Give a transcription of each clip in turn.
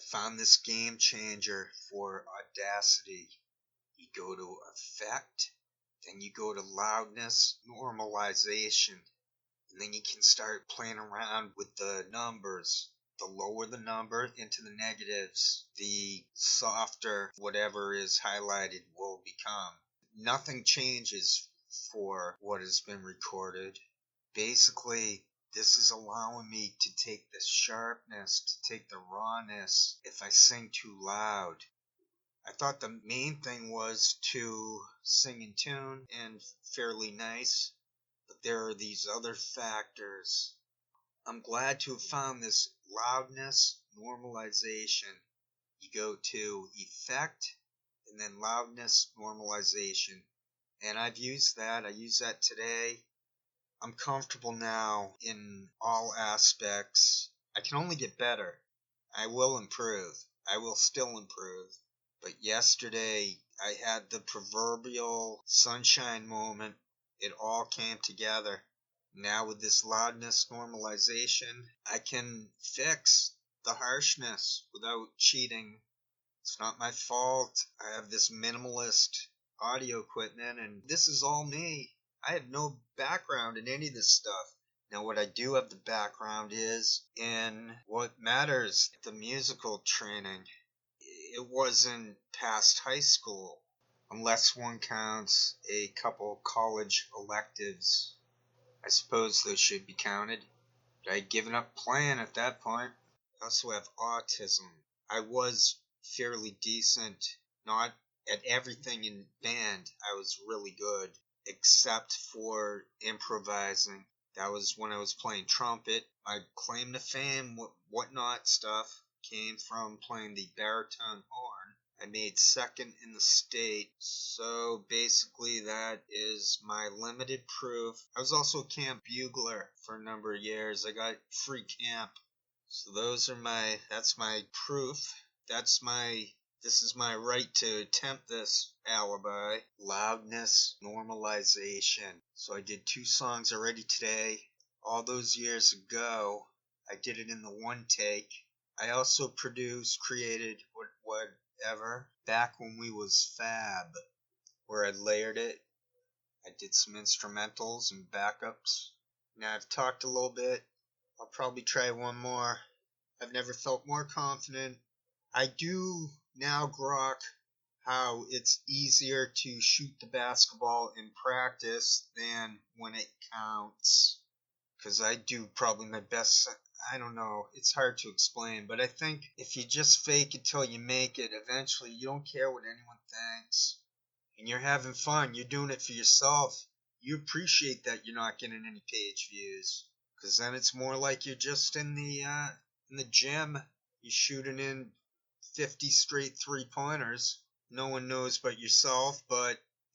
found this game changer for Audacity. You go to Effect, then you go to Loudness Normalization, and then you can start playing around with the numbers. The lower the number into the negatives, the softer whatever is highlighted will become. Nothing changes for what has been recorded. Basically, this is allowing me to take the sharpness, to take the rawness if I sing too loud. I thought the main thing was to sing in tune and fairly nice, but there are these other factors. I'm glad to have found this loudness normalization. You go to Effect and then Loudness Normalization, and I've used that. I used that today. I'm comfortable now in all aspects. I can only get better. I will improve. I will still improve. But yesterday, I had the proverbial sunshine moment. It all came together. Now with this loudness normalization, I can fix the harshness without cheating. It's not my fault. I have this minimalist audio equipment, and this is all me. I have no background in any of this stuff. Now, what I do have the background is in what matters, the musical training. It wasn't past high school, unless one counts a couple college electives. I suppose those should be counted. But I had given up playing at that point. I also have autism. I was fairly decent, not at everything in band. I was really good, except for improvising. That was when I was playing trumpet. My claim to fame, whatnot stuff, came from playing the baritone horn. I made second in the state, so basically that is my limited proof. I was also a camp bugler for a number of years. I got free camp. So that's my proof. This is my right to attempt this alibi. Loudness normalization. So I did 2 songs already today. All those years ago, I did it in the one take. I also created whatever back when we was Fab, where I layered it. I did some instrumentals and backups. Now I've talked a little bit. I'll probably try one more. I've never felt more confident. I do now grok how it's easier to shoot the basketball in practice than when it counts. Because I do probably my best. I don't know. It's hard to explain. But I think if you just fake it till you make it, eventually you don't care what anyone thinks. And you're having fun. You're doing it for yourself. You appreciate that you're not getting any page views. Because then it's more like you're just in the gym. You're shooting in 50 straight 3-pointers. No one knows but yourself,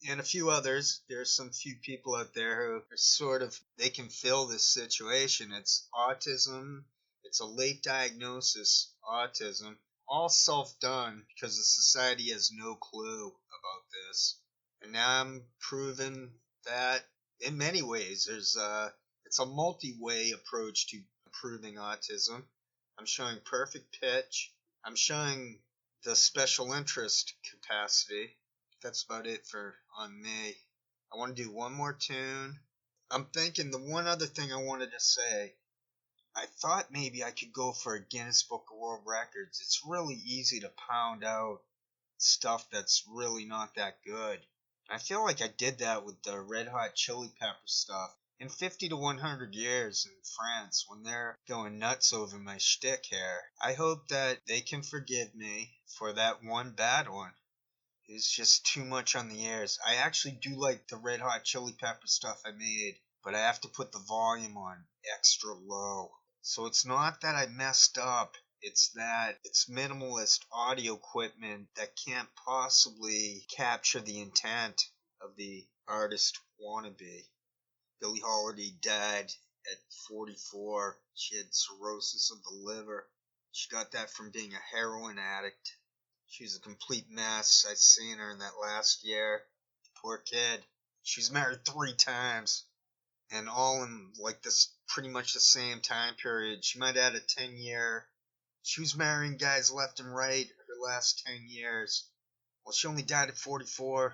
and a few others. There's some few people out there who are they can fill this situation. It's autism. It's a late diagnosis, autism. All self-done because the society has no clue about this. And now I'm proving that in many ways it's a multi-way approach to improving autism. I'm showing perfect pitch. I'm showing the special interest capacity. That's about it on me. I want to do one more tune. I'm thinking the one other thing I wanted to say, I thought maybe I could go for a Guinness Book of World Records. It's really easy to pound out stuff that's really not that good. I feel like I did that with the Red Hot Chili Pepper stuff. In 50 to 100 years in France, when they're going nuts over my shtick here, I hope that they can forgive me for that one bad one. It's just too much on the ears. I actually do like the Red Hot Chili Pepper stuff I made, but I have to put the volume on extra low. So it's not that I messed up. It's that it's minimalist audio equipment that can't possibly capture the intent of the artist wannabe. Billie Holiday died at 44. She had cirrhosis of the liver. She got that from being a heroin addict. She was a complete mess. I've seen her in that last year. Poor kid. She was married 3 times. And all in like this pretty much the same time period. She might have had a 10-year She was marrying guys left and right her last 10 years. Well, she only died at 44.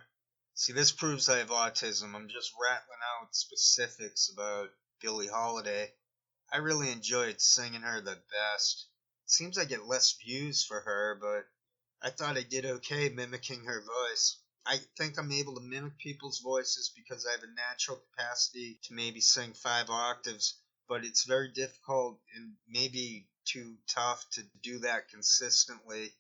See, this proves I have autism. I'm just rattling out specifics about Billie Holiday. I really enjoyed singing her the best. It seems I get less views for her, but I thought I did okay mimicking her voice. I think I'm able to mimic people's voices because I have a natural capacity to maybe sing 5 octaves, but it's very difficult and maybe too tough to do that consistently.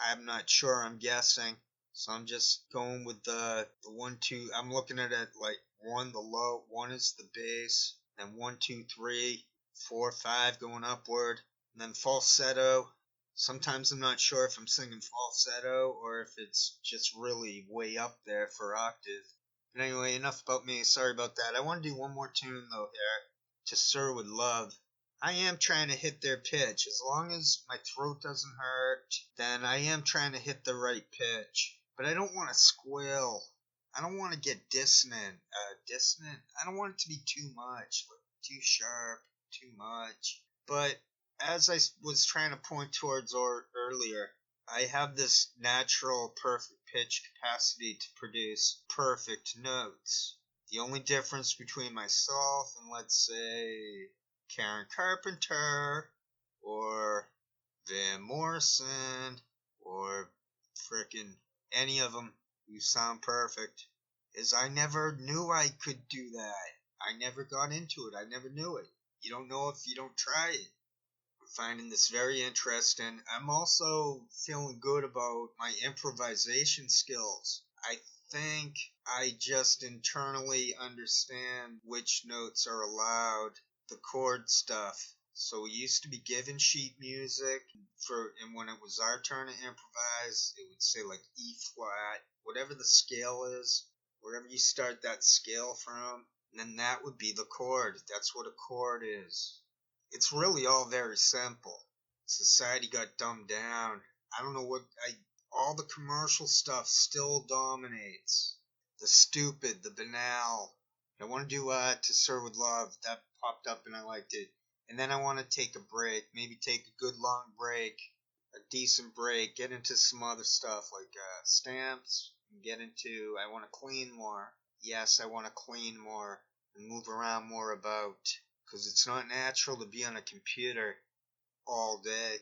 I'm not sure, I'm guessing. So I'm just going with the 1, 2. I'm looking at it like 1, the low, 1 is the bass, then 1, 2, 3, 4, 5 going upward, and then falsetto. Sometimes I'm not sure if I'm singing falsetto or if it's just really way up there for octave. But anyway, enough about me. Sorry about that. I want to do one more tune though here. To Sir With Love. I am trying to hit their pitch. As long as my throat doesn't hurt, then I am trying to hit the right pitch. But I don't want to squeal. I don't want to get dissonant. Dissonant? I don't want it to be too much. Like too sharp, too much. But as I was trying to point towards earlier, I have this natural perfect pitch capacity to produce perfect notes. The only difference between myself and, let's say, Karen Carpenter or Van Morrison or frickin' any of them who sound perfect is I never knew I could do that. I never got into it. I never knew it. You don't know if you don't try it. I'm finding this very interesting. I'm also feeling good about my improvisation skills. I think I just internally understand which notes are allowed, the chord stuff. So we used to be given sheet music and when it was our turn to improvise, it would say like E flat, whatever the scale is, wherever you start that scale from, and then that would be the chord. That's what a chord is. It's really all very simple. Society got dumbed down. I don't know all the commercial stuff still dominates. The stupid, the banal. I want to do To Sir With Love. That popped up and I liked it. And then I want to take a break. Maybe take a good long break. A decent break. Get into some other stuff like stamps. And get into, I want to clean more. Yes, I want to clean more. And move around more about. Because it's not natural to be on a computer all day.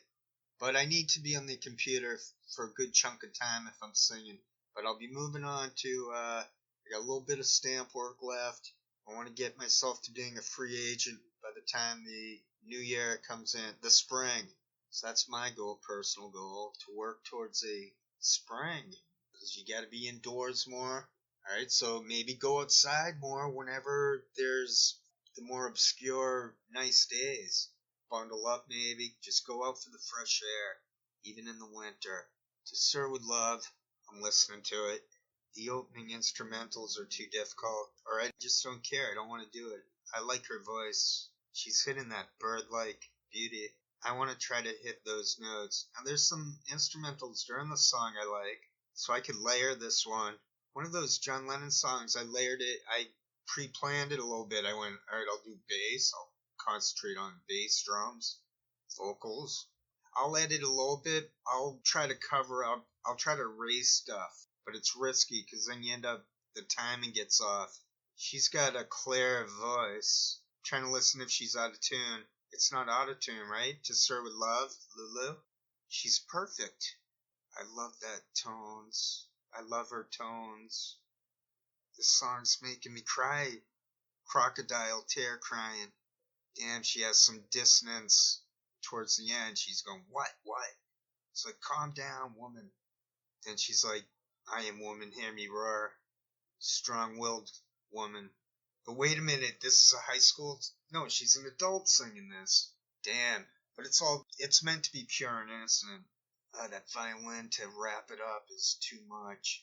But I need to be on the computer for a good chunk of time if I'm singing. But I'll be moving on to, I got a little bit of stamp work left. I want to get myself to being a free agent by the time the new year comes in, the spring. So that's my goal, personal goal, to work towards a spring. Because you got to be indoors more. Alright, so maybe go outside more whenever there's the more obscure, nice days. Bundle up maybe, just go out for the fresh air, even in the winter. To Sir With Love, I'm listening to it. The opening instrumentals are too difficult, or I just don't care, I don't want to do it. I like her voice. She's hitting that bird-like beauty. I want to try to hit those notes. Now there's some instrumentals during the song I like, so I could layer this one. One of those John Lennon songs, I layered it, I pre-planned it a little bit. I went, alright, I'll do bass, I'll concentrate on bass drums, vocals. I'll edit a little bit. I'll try to cover up. I'll try to erase stuff, but it's risky because then you end up the timing gets off. She's got a clear voice. I'm trying to listen if she's out of tune. It's not out of tune, right? To Sir With Love, Lulu. She's perfect. I love that tones. I love her tones. This song's making me cry. Crocodile tear crying. Damn, she has some dissonance towards the end. She's going, what? It's like, calm down, woman. Then she's like, I am woman, hear me roar. Strong-willed woman. But wait a minute, this is a high school? No, she's an adult singing this. Damn. But it's meant to be pure and innocent. That violin to wrap it up is too much.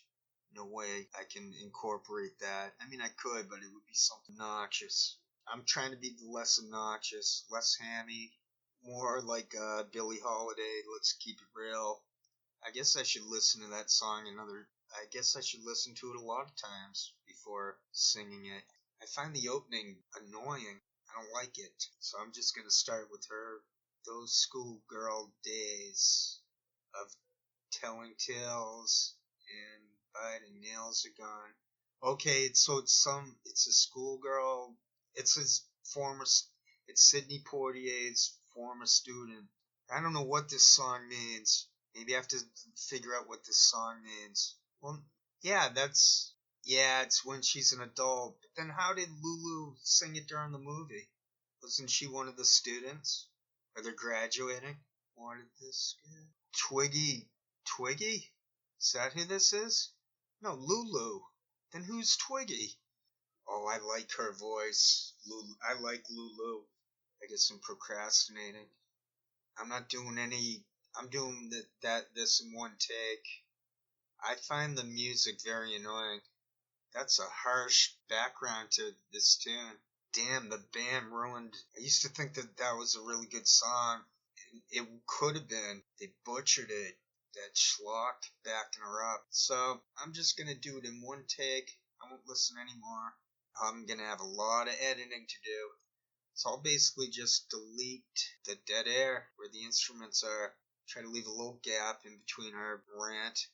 No way I can incorporate that. I mean, I could, but it would be something noxious. I'm trying to be less obnoxious, less hammy, more like Billie Holiday, let's keep it real. I guess I should listen to that song I guess I should listen to it a lot of times before singing it. I find the opening annoying. I don't like it. So I'm just going to start with her. those schoolgirl days of telling tales and biting nails are gone. Okay, it's a schoolgirl. It's his former. It's Sidney Poitier's former student. I don't know what this song means. Maybe I have to figure out what this song means. Well, yeah, it's when she's an adult. But then how did Lulu sing it during the movie? Wasn't she one of the students? Are they graduating? Wanted this girl. Twiggy? Is that who this is? No, Lulu. Then who's Twiggy? Oh, I like her voice. I like Lulu. I guess I'm procrastinating. I'm not doing any. I'm doing this in one take. I find the music very annoying. That's a harsh background to this tune. Damn, the band ruined. I used to think that was a really good song. It could have been. They butchered it. That schlock backing her up. So I'm just gonna do it in one take. I won't listen anymore. I'm gonna have a lot of editing to do. So I'll basically just delete the dead air where the instruments are. Try to leave a little gap in between her rant.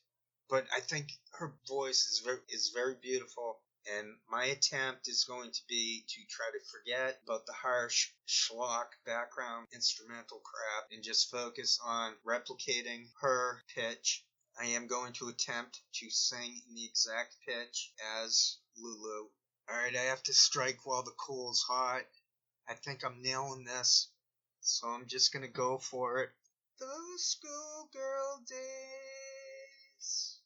But I think her voice is very beautiful. And my attempt is going to be to try to forget about the harsh schlock background instrumental crap and just focus on replicating her pitch. I am going to attempt to sing in the exact pitch as Lulu. Alright, I have to strike while the coal's hot. I think I'm nailing this, so I'm just gonna go for it. Those schoolgirl days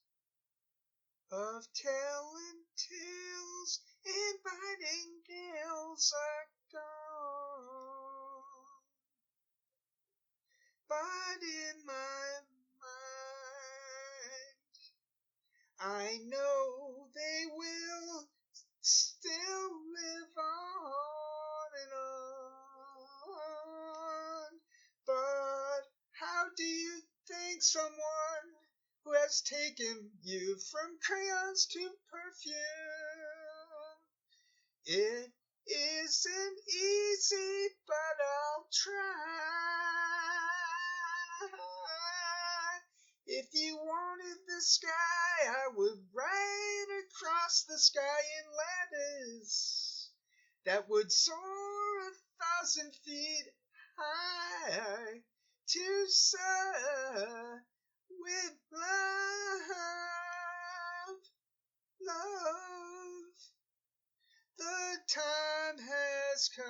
of telling tales and biting nails are gone. But in my mind, I know they will still live on and on. But how do you think someone who has taken you from crayons to perfume? It isn't easy, but I'll try. If you wanted the sky, I would write across the sky in letters that would soar 1,000 feet high to serve with love. The time has come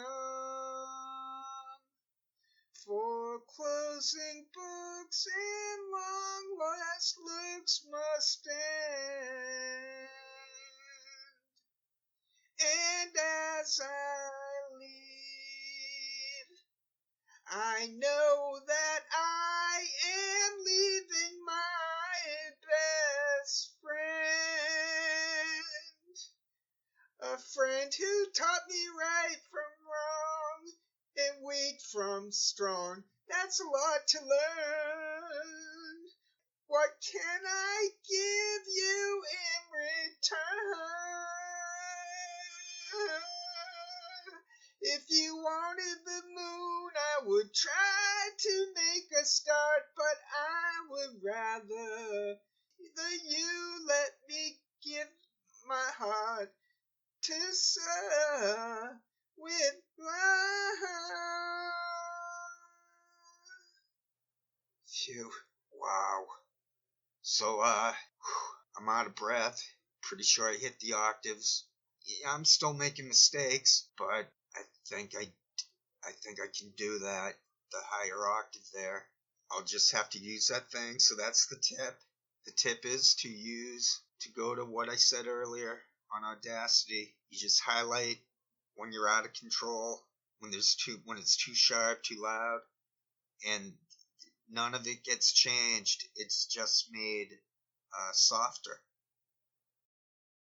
for closing books and long last looks must end. And as I leave, I know that I am leaving my best friend. A friend who taught me right from wrong and weak from strong. That's a lot to learn. What can I give you in return? If you wanted the moon, I would try to make a start, but I would rather that you let me give my heart to serve with love. Phew. Wow. So, I'm out of breath. Pretty sure I hit the octaves. Yeah, I'm still making mistakes, but I think I can do that. The higher octave there. I'll just have to use that thing. So that's the tip. The tip is to go to what I said earlier on Audacity. You just highlight when you're out of control, when it's too sharp, too loud, and none of it gets changed. It's just made softer.